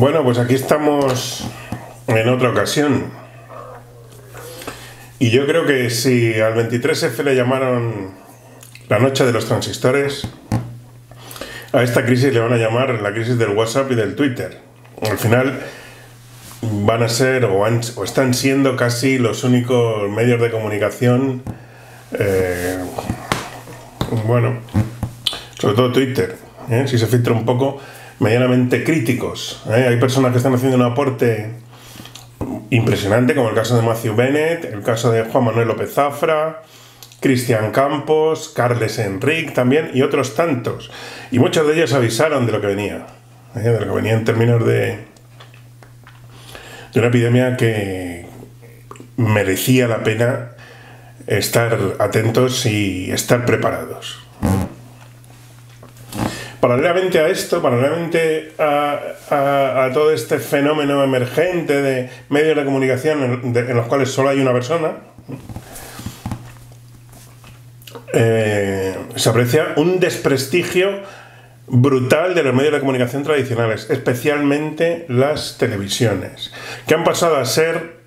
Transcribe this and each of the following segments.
Bueno, pues aquí estamos en otra ocasión. Y yo creo que si al 23F le llamaron la noche de los transistores, a esta crisis le van a llamar la crisis del WhatsApp y del Twitter. Al final van a ser o están siendo casi los únicos medios de comunicación, bueno, sobre todo Twitter, si se filtra un poco, medianamente críticos. Hay personas que están haciendo un aporte impresionante, como el caso de Matthew Bennett, el caso de Juan Manuel López Zafra, Cristian Campos, Carles Enric también, y otros tantos. Y muchos de ellos avisaron de lo que venía, de lo que venía en términos de una epidemia que merecía la pena estar atentos y estar preparados. Paralelamente a esto, paralelamente a todo este fenómeno emergente de medios de comunicación en los cuales solo hay una persona, se aprecia un desprestigio brutal de los medios de comunicación tradicionales, especialmente las televisiones, que han pasado a ser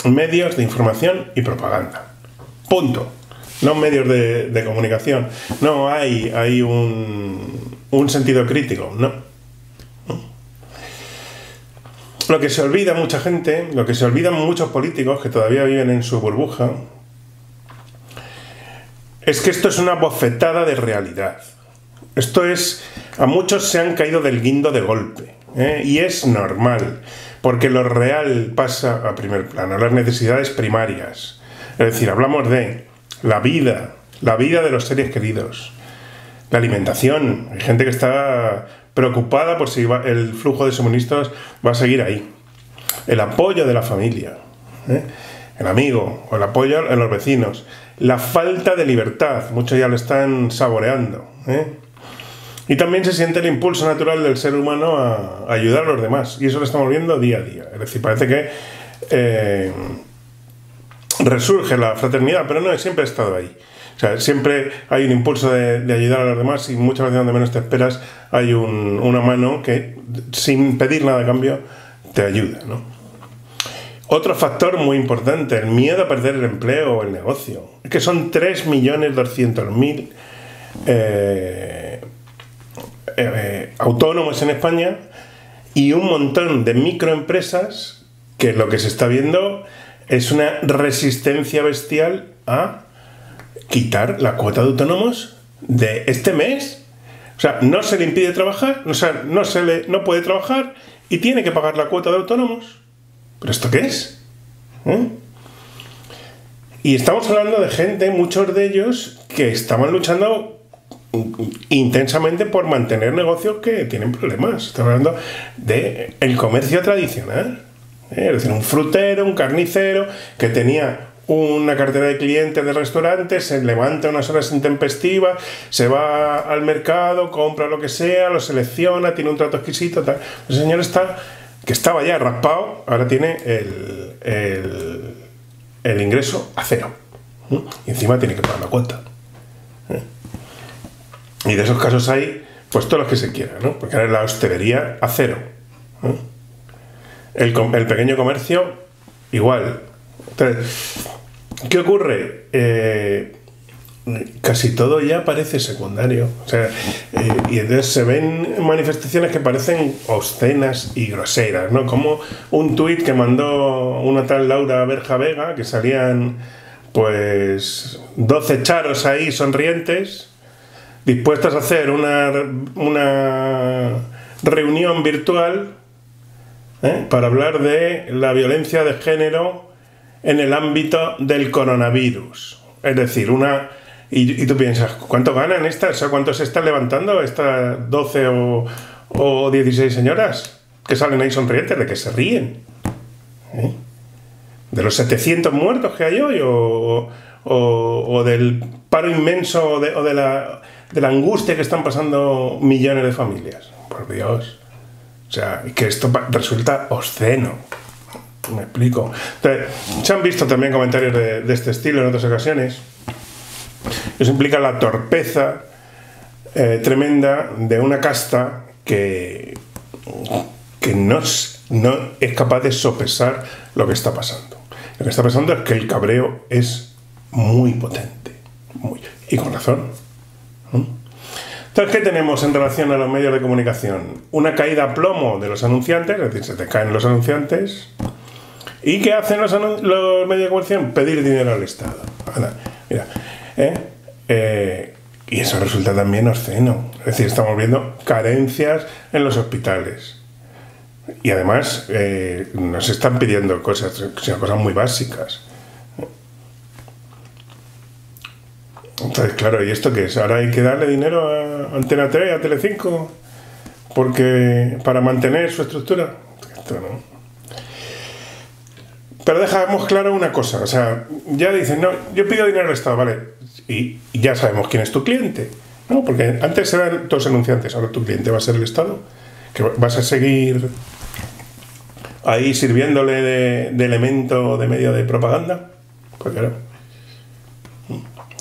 medios de información y propaganda. Punto. No medios de comunicación. No hay un sentido crítico, no. Lo que se olvida mucha gente, lo que se olvidan muchos políticos que todavía viven en su burbuja, es que esto es una bofetada de realidad. Esto es, a muchos se han caído del guindo de golpe, y es normal, porque lo real pasa a primer plano, las necesidades primarias. Es decir, hablamos de la vida de los seres queridos, la alimentación. Hay gente que está preocupada por si el flujo de suministros va a seguir ahí. El apoyo de la familia, el amigo, o el apoyo en los vecinos. La falta de libertad, muchos ya lo están saboreando. Y también se siente el impulso natural del ser humano a ayudar a los demás. Y eso lo estamos viendo día a día. Es decir, parece que resurge la fraternidad, pero no siempre ha estado ahí. O sea, siempre hay un impulso de ayudar a los demás y muchas veces donde menos te esperas hay una mano que, sin pedir nada a cambio, te ayuda, ¿no? Otro factor muy importante, el miedo a perder el empleo o el negocio. Es que son 3.200.000 autónomos en España y un montón de microempresas que lo que se está viendo es una resistencia bestial a quitar la cuota de autónomos de este mes. O sea, no se le impide trabajar, o sea, no puede trabajar y tiene que pagar la cuota de autónomos. ¿Pero esto qué es? Y estamos hablando de gente, muchos de ellos, que estaban luchando intensamente por mantener negocios que tienen problemas. Estamos hablando del comercio tradicional. Es decir, un frutero, un carnicero, que tenía una cartera de clientes de restaurantes, se levanta unas horas intempestivas, se va al mercado, compra lo que sea, lo selecciona, tiene un trato exquisito, tal. El señor que estaba ya raspado, ahora tiene el ingreso a cero. Y encima tiene que pagar la cuota. Y de esos casos hay, pues todos los que se quieran, ¿no? Porque ahora la hostelería a cero. El pequeño comercio, igual. Entonces, ¿qué ocurre? Casi todo ya parece secundario. O sea, y entonces se ven manifestaciones que parecen obscenas y groseras, ¿no? Como un tuit que mandó una tal Laura Berja Vega, que salían pues 12 charos ahí sonrientes, dispuestas a hacer una reunión virtual para hablar de la violencia de género en el ámbito del coronavirus. Es decir, y tú piensas, ¿cuánto ganan estas? O sea, ¿cuánto se están levantando estas 12 o 16 señoras que salen ahí sonrientes? ¿De que se ríen? ¿De los 700 muertos que hay hoy? ¿O del paro inmenso o de la angustia que están pasando millones de familias? Por Dios. O sea, que esto resulta obsceno. Me explico. Entonces, se han visto también comentarios de este estilo en otras ocasiones. Eso implica la torpeza tremenda de una casta que que no es capaz de sopesar lo que está pasando. Lo que está pasando es que el cabreo es muy potente, y con razón. Entonces, ¿qué tenemos en relación a los medios de comunicación? Una caída a plomo de los anunciantes, es decir, se te caen los anunciantes. ¿Y qué hacen los medios de comunicación? Pedir dinero al Estado. Anda, mira, y eso resulta también obsceno. Es decir, estamos viendo carencias en los hospitales. Y además nos están pidiendo cosas muy básicas. Entonces, claro, ¿y esto qué es? ¿Ahora hay que darle dinero a Antena 3, a Telecinco? Para mantener su estructura. Esto no. Pero dejamos claro una cosa, o sea, ya dicen, no, yo pido dinero al Estado, vale, y ya sabemos quién es tu cliente, ¿no? Porque antes eran todos anunciantes, ahora tu cliente va a ser el Estado, que vas a seguir ahí sirviéndole de elemento, de medio de propaganda, pues claro.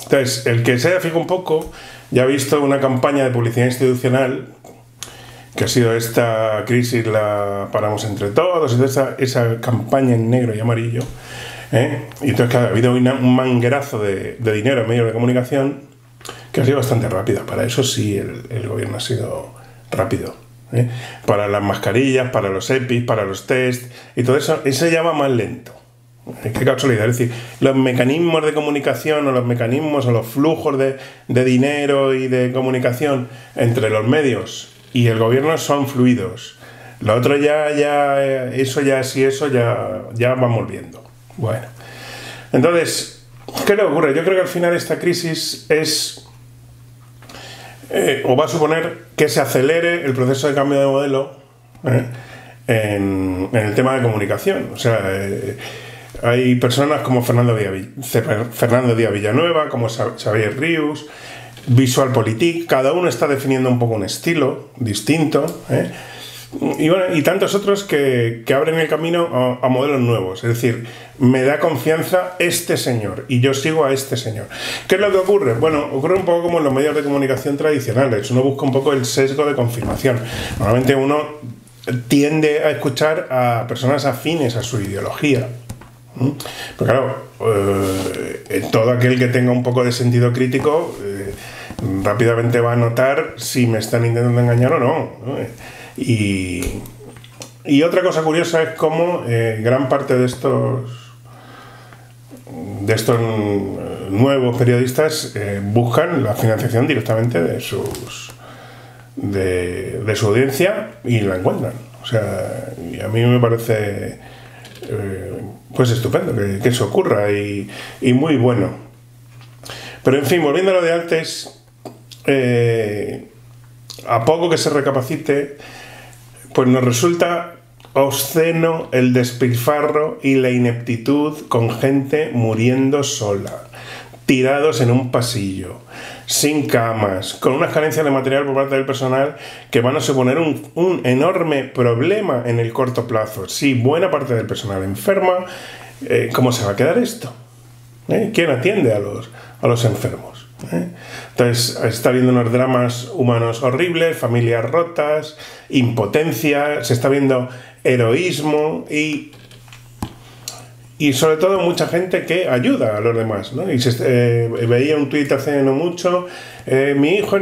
Entonces, el que se haya fijado un poco, ya ha visto una campaña de publicidad institucional, que ha sido esta crisis la paramos entre todos, esa campaña en negro y amarillo, y entonces claro, ha habido un manguerazo de dinero en medios de comunicación que ha sido bastante rápido. Para eso sí el gobierno ha sido rápido, para las mascarillas, para los EPIs, para los test y todo eso ya va más lento. Qué casualidad, es decir, los mecanismos de comunicación o los flujos de dinero y de comunicación entre los medios y el gobierno son fluidos. Lo otro eso ya vamos viendo. Bueno, entonces, ¿qué le ocurre? Yo creo que al final esta crisis o va a suponer que se acelere el proceso de cambio de modelo en el tema de comunicación. O sea, hay personas como Fernando Díaz Villanueva, como Xavier Rius, VisualPolitik, cada uno está definiendo un poco un estilo distinto, y bueno, y tantos otros que abren el camino a modelos nuevos. Es decir, me da confianza este señor y yo sigo a este señor. ¿Qué es lo que ocurre? Bueno, ocurre un poco como en los medios de comunicación tradicionales. Uno busca un poco el sesgo de confirmación. Normalmente uno tiende a escuchar a personas afines a su ideología. Pero claro, todo aquel que tenga un poco de sentido crítico rápidamente va a notar si me están intentando engañar o no. Y otra cosa curiosa es cómo gran parte de estos nuevos periodistas buscan la financiación directamente de su audiencia y la encuentran. O sea, y a mí me parece pues estupendo que eso ocurra y muy bueno. Pero en fin, volviendo a lo de antes, a poco que se recapacite, pues nos resulta obsceno el despilfarro y la ineptitud con gente muriendo sola, tirados en un pasillo, sin camas, con unas carencias de material por parte del personal que van a suponer un enorme problema en el corto plazo. Si buena parte del personal enferma, ¿cómo se va a quedar esto? ¿Quién atiende a los enfermos? Entonces está habiendo unos dramas humanos horribles, familias rotas, impotencia, se está viendo heroísmo y sobre todo mucha gente que ayuda a los demás, ¿no? Y veía un tuit hace no mucho, mi hijo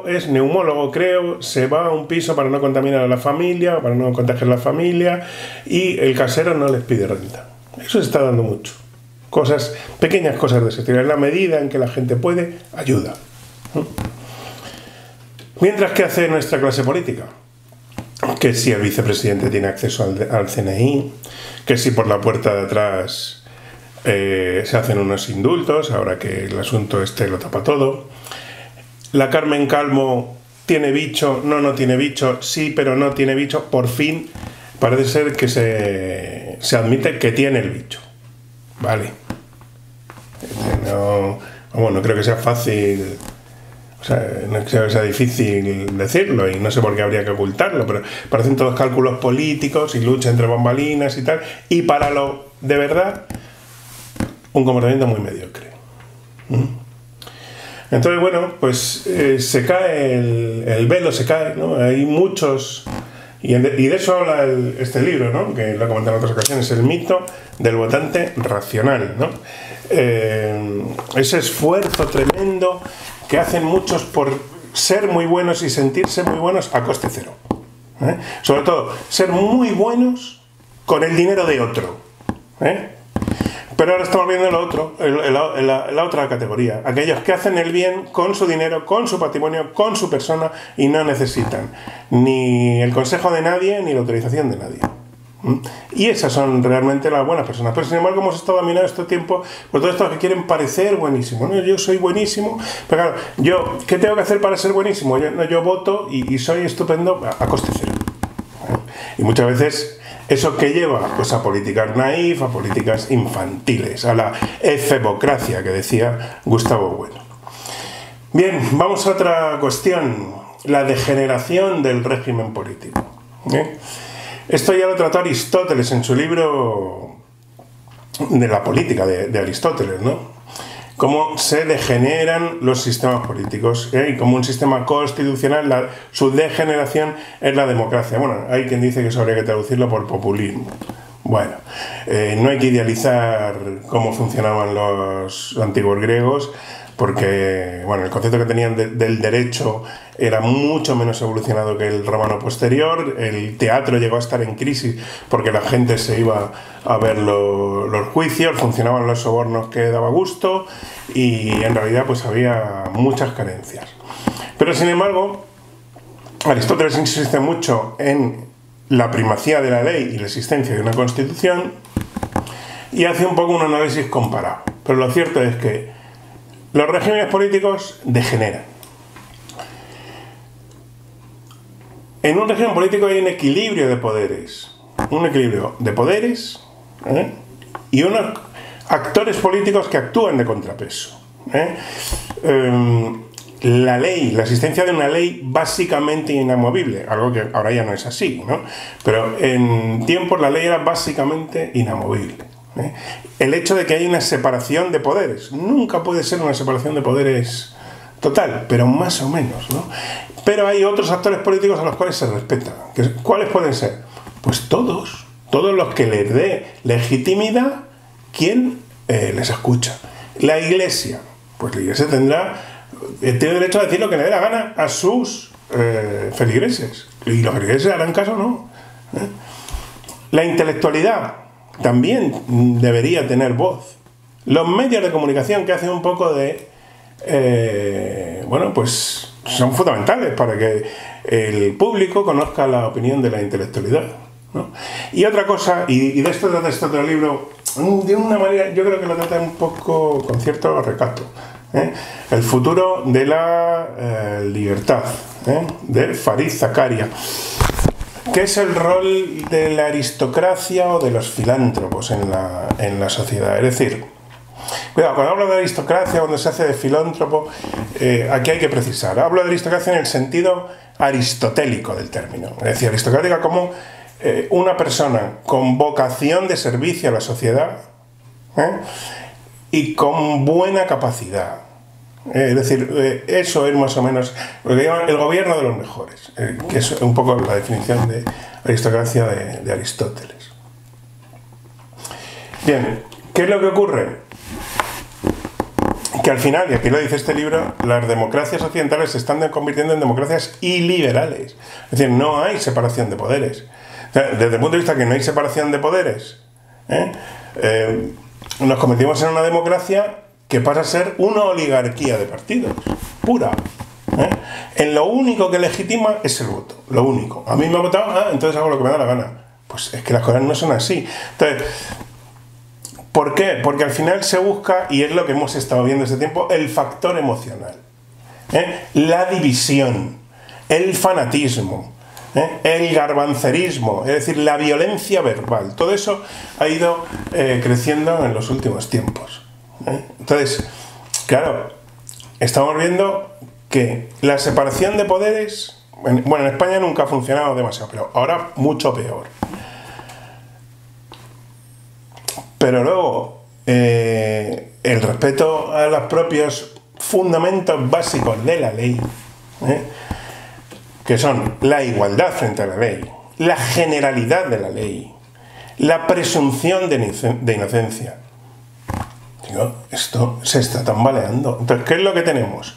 es neumólogo, creo, se va a un piso para no contaminar a la familia, para no contagiar a la familia, y el casero no les pide renta. Eso se está dando mucho. Pequeñas cosas de ese estilo. En la medida en que la gente puede, ayuda. Mientras, ¿qué hace nuestra clase política? Que si el vicepresidente tiene acceso al CNI, que si por la puerta de atrás se hacen unos indultos, ahora que el asunto lo tapa todo. La Carmen Calvo tiene bicho, no tiene bicho, sí, pero no tiene bicho. Por fin parece ser que se admite que tiene el bicho. Vale. No creo que sea fácil, o sea, no creo que sea difícil decirlo y no sé por qué habría que ocultarlo, pero parecen todos cálculos políticos y lucha entre bambalinas y tal, y para lo de verdad, un comportamiento muy mediocre. Entonces, bueno, pues se cae el velo, se cae, ¿no? Hay muchos Y de eso habla este libro, ¿no? Que lo he comentado en otras ocasiones, el mito del votante racional, ¿no? Ese esfuerzo tremendo que hacen muchos por ser muy buenos y sentirse muy buenos a coste cero. Sobre todo, ser muy buenos con el dinero de otro. Pero ahora estamos viendo lo otro, la otra categoría. Aquellos que hacen el bien con su dinero, con su patrimonio, con su persona y no necesitan ni el consejo de nadie ni la autorización de nadie. Y esas son realmente las buenas personas. Pero sin embargo hemos estado dominando este tiempo por todos estos que quieren parecer buenísimos. ¿No? Yo soy buenísimo, pero claro, ¿qué tengo que hacer para ser buenísimo? Yo voto y soy estupendo a coste cero. Y muchas veces eso que lleva pues a políticas naif, a políticas infantiles, a la efebocracia que decía Gustavo Bueno. Bien, vamos a otra cuestión, la degeneración del régimen político. Esto ya lo trató Aristóteles en su libro de la política de Aristóteles, ¿no? Cómo se degeneran los sistemas políticos, y como un sistema constitucional, su degeneración es la democracia. Bueno, hay quien dice que eso habría que traducirlo por populismo. Bueno, no hay que idealizar cómo funcionaban los antiguos griegos, porque bueno, el concepto que tenían del derecho era mucho menos evolucionado que el romano posterior. El teatro llegó a estar en crisis porque la gente se iba a ver los juicios, funcionaban los sobornos que daba gusto y en realidad pues había muchas carencias. Pero sin embargo, Aristóteles insiste mucho en la primacía de la ley y la existencia de una constitución y hace un poco un análisis comparado. Pero lo cierto es que los regímenes políticos degeneran. En un régimen político hay un equilibrio de poderes. Un equilibrio de poderes y unos actores políticos que actúan de contrapeso. La ley, la existencia de una ley básicamente inamovible, algo que ahora ya no es así, ¿no? Pero en tiempos la ley era básicamente inamovible. El hecho de que hay una separación de poderes, nunca puede ser una separación de poderes total, pero más o menos, ¿no? Pero hay otros actores políticos a los cuales se respetan. ¿Cuáles pueden ser? Pues todos los que les dé legitimidad, ¿quién les escucha? La Iglesia, pues la Iglesia tiene derecho a decir lo que le dé la gana a sus feligreses, y los feligreses harán caso, ¿no? La intelectualidad también debería tener voz. Los medios de comunicación, que hacen un poco de bueno, pues son fundamentales para que el público conozca la opinión de la intelectualidad, ¿no? Y otra cosa, y de esto trata este otro libro, de una manera, yo creo que lo trata un poco con cierto recato, el futuro de la libertad, de Farid Zakaria. ¿Qué es el rol de la aristocracia o de los filántropos en la sociedad? Es decir, cuidado, cuando hablo de aristocracia, cuando se hace de filántropo, aquí hay que precisar. Hablo de aristocracia en el sentido aristotélico del término. Es decir, aristocrática como una persona con vocación de servicio a la sociedad y con buena capacidad. Es decir, eso es más o menos lo que llaman el gobierno de los mejores, que es un poco la definición de aristocracia de Aristóteles. Bien, ¿qué es lo que ocurre? Que al final, y aquí lo dice este libro, las democracias occidentales se están convirtiendo en democracias iliberales. Es decir, no hay separación de poderes. O sea, desde el punto de vista que no hay separación de poderes, nos convertimos en una democracia que pasa a ser una oligarquía de partidos, pura. En lo único que legitima es el voto, lo único. A mí me ha votado, entonces hago lo que me da la gana. Pues es que las cosas no son así. Entonces, ¿por qué? Porque al final se busca, y es lo que hemos estado viendo este tiempo, el factor emocional. La división, el fanatismo, el garbancerismo, es decir, la violencia verbal. Todo eso ha ido creciendo en los últimos tiempos. Entonces, claro, estamos viendo que la separación de poderes, bueno, en España nunca ha funcionado demasiado, pero ahora mucho peor. Pero luego, el respeto a los propios fundamentos básicos de la ley, que son la igualdad frente a la ley, la generalidad de la ley, la presunción de inocencia. Digo, esto se está tambaleando. Entonces, ¿qué es lo que tenemos?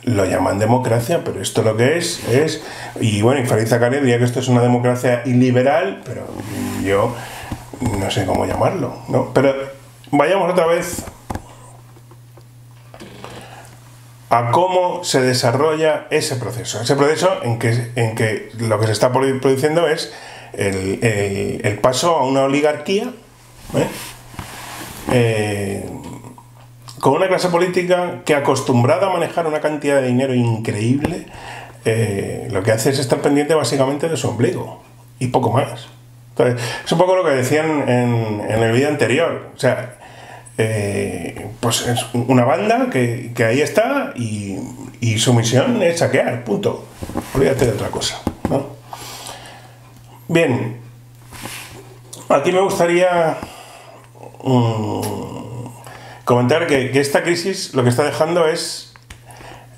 Lo llaman democracia, pero esto lo que es... Y bueno, y Farid Zakaria diría que esto es una democracia iliberal, pero yo no sé cómo llamarlo, ¿no? Pero vayamos otra vez a cómo se desarrolla ese proceso. Ese proceso en que lo que se está produciendo es el paso a una oligarquía, con una clase política que, acostumbrada a manejar una cantidad de dinero increíble, lo que hace es estar pendiente básicamente de su ombligo y poco más. Entonces, es un poco lo que decían en el vídeo anterior. O sea, pues es una banda que ahí está y su misión es saquear, punto. Olvídate de otra cosa, ¿no? Bien, aquí me gustaría comentar que esta crisis lo que está dejando es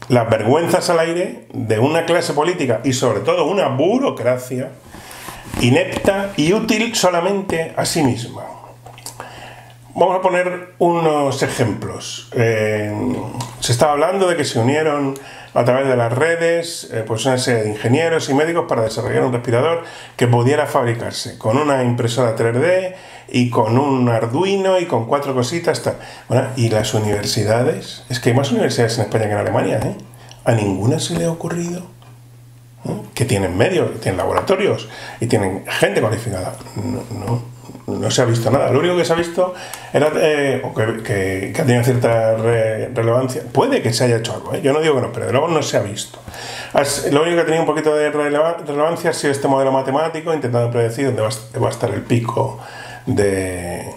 las vergüenzas al aire de una clase política y sobre todo una burocracia inepta y útil solamente a sí misma. Vamos a poner unos ejemplos. Se estaba hablando de que se unieron a través de las redes pues una serie de ingenieros y médicos para desarrollar un respirador que pudiera fabricarse con una impresora 3D y con un Arduino y con 4 cositas. Bueno, y las universidades, es que hay más universidades en España que en Alemania, ¿eh? A ninguna se le ha ocurrido, que tienen medios, que tienen laboratorios y tienen gente cualificada. No se ha visto nada. Lo único que se ha visto era que ha tenido cierta relevancia. Puede que se haya hecho algo, ¿eh? Yo no digo que no, pero de luego no se ha visto. Lo único que ha tenido un poquito de relevancia ha sido este modelo matemático intentando predecir dónde va a estar el pico de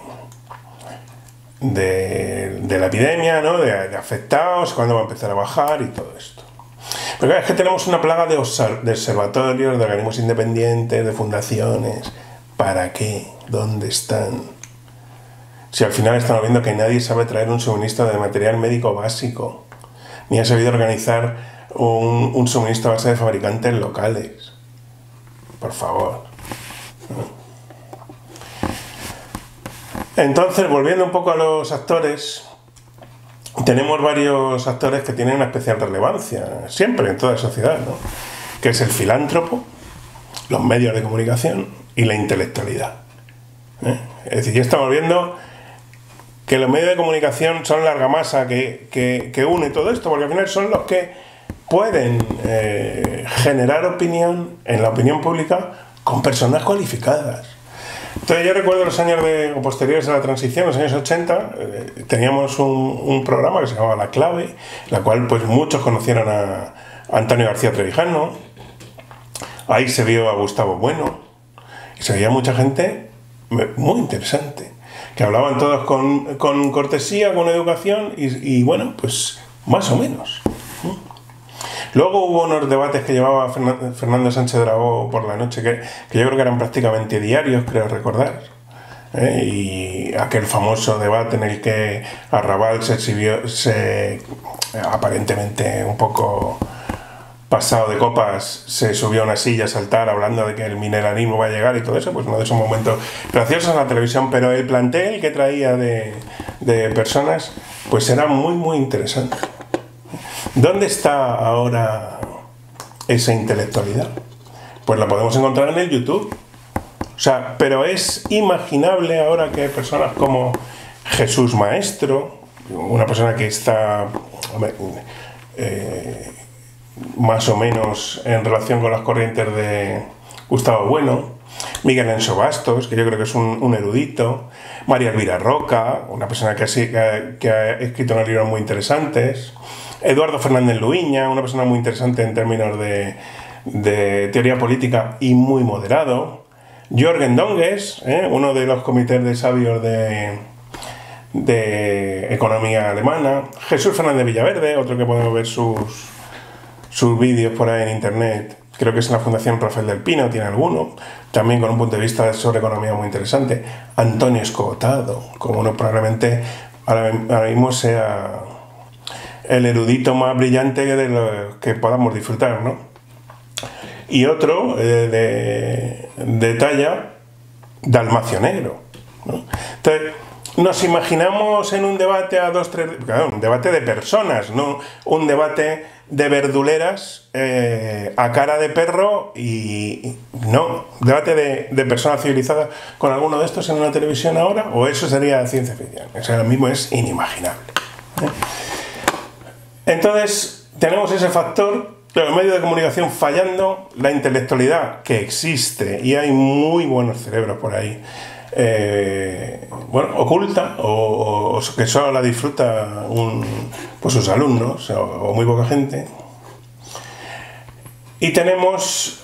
la epidemia, ¿no? de afectados, cuándo va a empezar a bajar y todo esto. Pero claro, es que tenemos una plaga de observatorios, de organismos independientes, de fundaciones. ¿Para qué? ¿Dónde están? Si al final estamos viendo que nadie sabe traer un suministro de material médico básico, ni ha sabido organizar un suministro a base de fabricantes locales. Por favor. Entonces, volviendo un poco a los actores, tenemos varios actores que tienen una especial relevancia, siempre en toda sociedad, ¿no? Que es el filántropo, los medios de comunicación y la intelectualidad. Es decir, ya estamos viendo que los medios de comunicación son la argamasa que une todo esto, porque al final son los que pueden generar opinión en la opinión pública con personas cualificadas. Entonces yo recuerdo los años posteriores a la transición, los años 80, teníamos un programa que se llamaba La Clave, la cual pues muchos conocieron a Antonio García Trevijano. Ahí se vio a Gustavo Bueno y se veía mucha gente muy interesante, que hablaban todos con cortesía, con educación y bueno, pues más o menos. Luego hubo unos debates que llevaba Fernando Sánchez Dragó por la noche, que yo creo que eran prácticamente diarios, creo recordar. Y aquel famoso debate en el que Arrabal se exhibió, aparentemente un poco pasado de copas, se subió a una silla a saltar hablando de que el mineralismo va a llegar y todo eso, pues uno de esos momentos graciosos en la televisión, pero el plantel que traía de personas, pues era muy, muy interesante. ¿Dónde está ahora esa intelectualidad? Pues la podemos encontrar en el YouTube. O sea, pero es imaginable ahora que personas como Jesús Maestro, una persona que está más o menos en relación con las corrientes de Gustavo Bueno, Miguel Enso Bastos, que yo creo que es un erudito, María Elvira Roca, una persona que ha escrito unos libros muy interesantes, Eduardo Fernández Luiña, una persona muy interesante en términos de teoría política y muy moderado, Jürgen Donges, uno de los comités de sabios de economía alemana, Jesús Fernández Villaverde, otro que podemos ver sus vídeos por ahí en internet, creo que es en la Fundación Rafael del Pino, tiene alguno, también con un punto de vista sobre economía muy interesante, Antonio Escotado, como uno probablemente ahora mismo sea el erudito más brillante de lo que podamos disfrutar, ¿no? y otro de talla dalmacio negro, ¿no? Entonces, nos imaginamos en un debate a dos, tres... Claro, un debate de personas, no un debate de verduleras a cara de perro y... No, debate de personas civilizadas con alguno de estos en una televisión ahora, o eso sería ciencia ficción. Eso ahora mismo es inimaginable, ¿eh? Entonces, tenemos ese factor, los medios de comunicación fallando, la intelectualidad que existe, y hay muy buenos cerebros por ahí, bueno, oculta, o que solo la disfruta pues sus alumnos, o muy poca gente. Y tenemos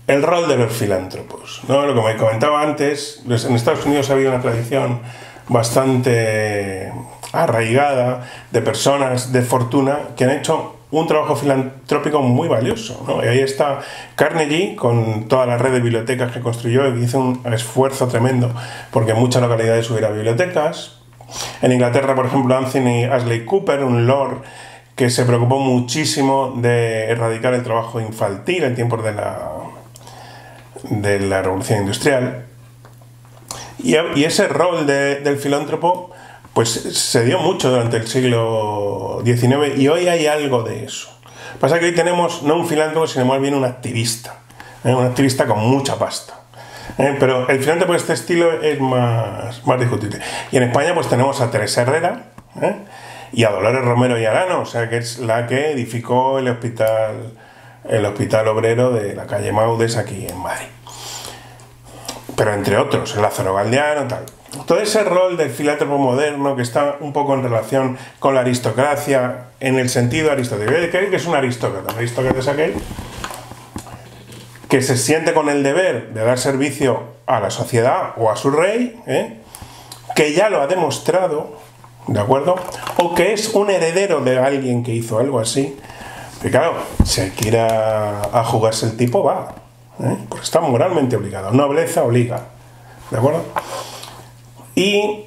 el rol de los filántropos, ¿no? Lo que me comentaba antes, en Estados Unidos ha habido una tradición bastante arraigada de personas de fortuna que han hecho un trabajo filantrópico muy valioso, ¿no? Y ahí está Carnegie, con toda la red de bibliotecas que construyó, y hizo un esfuerzo tremendo porque en muchas localidades hubiera bibliotecas. En Inglaterra, por ejemplo, Anthony Ashley Cooper, un lord que se preocupó muchísimo de erradicar el trabajo infantil en tiempos de la Revolución Industrial. Y ese rol del filántropo pues se dio mucho durante el siglo XIX, y hoy hay algo de eso. Pasa que hoy tenemos no un filántropo, sino más bien un activista con mucha pasta. Pero el filántropo de este estilo es más discutible. Y en España pues tenemos a Teresa Herrera, y a Dolores Romero y Arano, o sea, que es la que edificó el hospital obrero de la calle Maudes aquí en Madrid. Pero entre otros, el Lázaro Galdiano, tal. Todo ese rol del filántropo moderno que está un poco en relación con la aristocracia, en el sentido aristotélico. ¿Qué es un aristócrata? Un aristócrata es aquel que se siente con el deber de dar servicio a la sociedad o a su rey, que ya lo ha demostrado, ¿de acuerdo? O que es un heredero de alguien que hizo algo así. Que claro, si quiere a jugarse el tipo, va, pues está moralmente obligado. Nobleza obliga, ¿de acuerdo? Y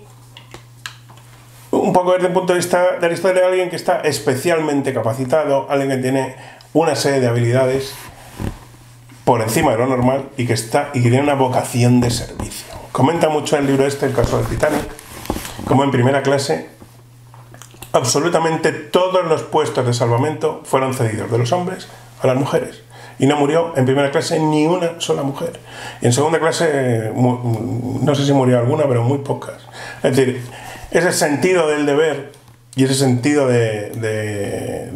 un poco desde el punto de vista de Aristóteles, alguien que está especialmente capacitado, alguien que tiene una serie de habilidades por encima de lo normal y que tiene una vocación de servicio. Comenta mucho en el libro el caso del Titanic, como en primera clase absolutamente todos los puestos de salvamento fueron cedidos de los hombres a las mujeres. Y no murió en primera clase ni una sola mujer. Y en segunda clase, no sé si murió alguna, pero muy pocas. Es decir, ese sentido del deber y ese sentido de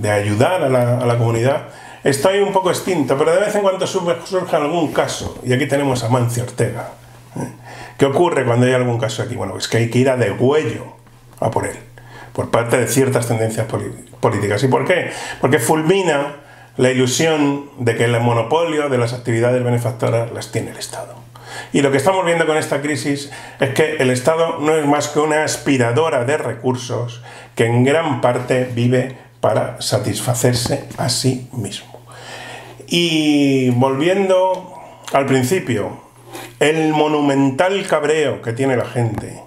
ayudar a la comunidad está ahí un poco extinto, pero de vez en cuando surge algún caso. Y aquí tenemos a Mancio Ortega. ¿Qué ocurre cuando hay algún caso aquí? Bueno, es que hay que ir a degüello a por él, por parte de ciertas tendencias políticas. ¿Y por qué? Porque fulmina la ilusión de que el monopolio de las actividades benefactoras las tiene el Estado. Y lo que estamos viendo con esta crisis es que el Estado no es más que una aspiradora de recursos que en gran parte vive para satisfacerse a sí mismo. Y volviendo al principio, el monumental cabreo que tiene la gente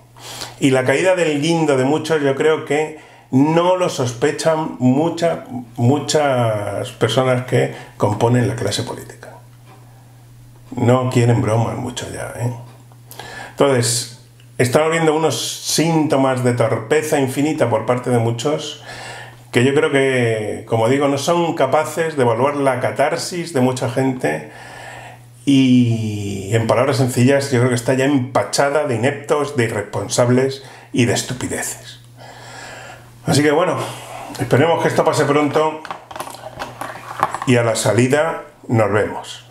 y la caída del guindo de muchos, yo creo que no lo sospechan muchas personas que componen la clase política. No quieren bromas mucho ya, Entonces, estamos viendo unos síntomas de torpeza infinita por parte de muchos que yo creo que, como digo, no son capaces de evaluar la catarsis de mucha gente. Y en palabras sencillas, yo creo que está ya empachada de ineptos, de irresponsables y de estupideces. Así que bueno, esperemos que esto pase pronto y a la salida nos vemos.